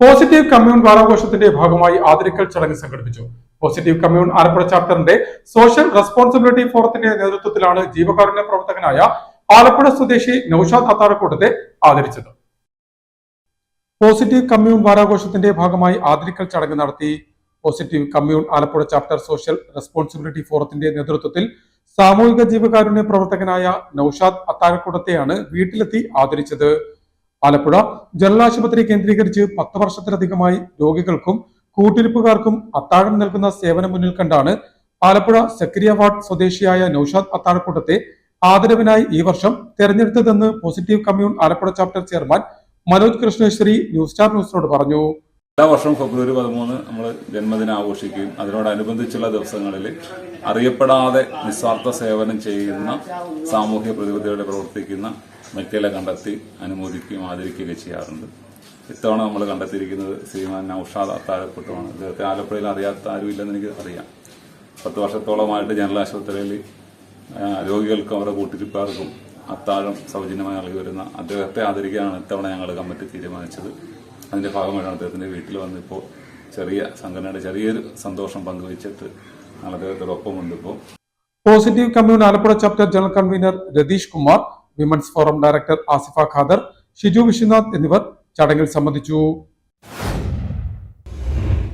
Positive commune വാരാഘോഷത്തിന്റെ ഭാഗമായി ആദരിക്കൽ ചടങ്ങ് സംഘടിപ്പിച്ചു. പോസിറ്റീവ് കമ്മ്യൂൺ ആലപ്പുഴ ചാപ്റ്ററിന്റെ സോഷ്യൽ റെസ്പോൺസിബിലിറ്റി ഫോറത്തിന്റെ നേതൃത്വത്തിലാണ് ജീവകാരുണ്യ പ്രവർത്തകനായ ആലപ്പുഴ സ്വദേശി നൌഷാദ് അത്താഴക്കൂട്ടത്തെ ആദരിച്ചത്. പോസിറ്റീവ് കമ്മ്യൂൺ വാരാഘോഷത്തിന്റെ ഭാഗമായി ആദരിക്കൽ ചടങ്ങ് നടത്തി. Positive commune Alappuzha chapter social responsibility ഫോറത്തിന്റെ നേതൃത്വത്തിൽ സാമൂഹിക ജീവകാരുണ്യ പ്രവർത്തകനായ നൌഷാദ് അത്താഴക്കൂട്ടത്തെയാണ് വീട്ടിലെത്തി ആദരിച്ചത്. ആലപ്പുഴ ജനറൽ ആശുപത്രി കേന്ദ്രീകരിച്ച് 10 വർഷത്തിലധികമായി രോഗികൾക്കും കൂട്ടിരിപ്പുകാർക്കും അത്താഴം നൽകുന്ന സേവനം മുന്നിൽ കണ്ടാണ് ആലപ്പുഴ സക്കരിയ വാർഡ് സ്വദേശിയായ നൌഷാദ് അത്താഴക്കൂട്ടത്തെ ആദരവിനായി ഈ വർഷം തെരഞ്ഞെടുത്തതെന്ന് positive commune Alappuzha chapter chairman Manoj Krishneswari news star ന്യൂസിനോട് പറഞ്ഞു. എല്ലാ വർഷവും ഫെബ്രുവരി 13 നമ്മൾ ജന്മദിനം ആഘോഷിക്കുകയും അതിനോടനുബന്ധിച്ചുള്ള ദിവസങ്ങളിൽ അറിയപ്പെടാതെ നിസ്വാർത്ഥ സേവനം ചെയ്യുന്ന സാമൂഹ്യ പ്രതിബദ്ധതയോടെ പ്രവർത്തിക്കുന്ന വ്യക്തികളെ കണ്ടെത്തി അനുമോദിക്കുകയും ആദരിക്കുകയും ചെയ്യാറുണ്ട്. ഇത്തവണ നമ്മൾ കണ്ടെത്തിയിരിക്കുന്നത് ശ്രീമാൻ നൌഷാദ് അത്താഴക്കൂട്ടമാണ്. ഇദ്ദേഹത്തെ ആലപ്പുഴയിൽ അറിയാത്ത ആരുമില്ലെന്ന് എനിക്ക് അറിയാം. 10 വർഷത്തോളമായിട്ട് ജനറൽ ആശുപത്രിയിൽ രോഗികൾക്കും അവരുടെ കൂട്ടിരിപ്പുകാർക്കും അത്താഴം സൗജന്യമായി നൽകി വരുന്ന അദ്ദേഹത്തെ ആദരിക്കാനാണ് ഇത്തവണ ഞങ്ങൾ കമ്മിറ്റി തീരുമാനിച്ചത്. അതിന്റെ ഭാഗമായിട്ടാണ് അദ്ദേഹത്തിന്റെ വീട്ടിൽ വന്നിപ്പോൾ സംഘടനയുടെ ചെറിയൊരു സന്തോഷം പങ്കുവച്ചിട്ട് ഞങ്ങൾ അദ്ദേഹത്തോടൊപ്പമുണ്ട്. ഇപ്പോൾ positive commune Alappuzha chapter general convener Ratheesh Kumar, women's forum director Asifa Khader, Shiju Viswanath എന്നിവർ ചടങ്ങിൽ സംബന്ധിച്ചു.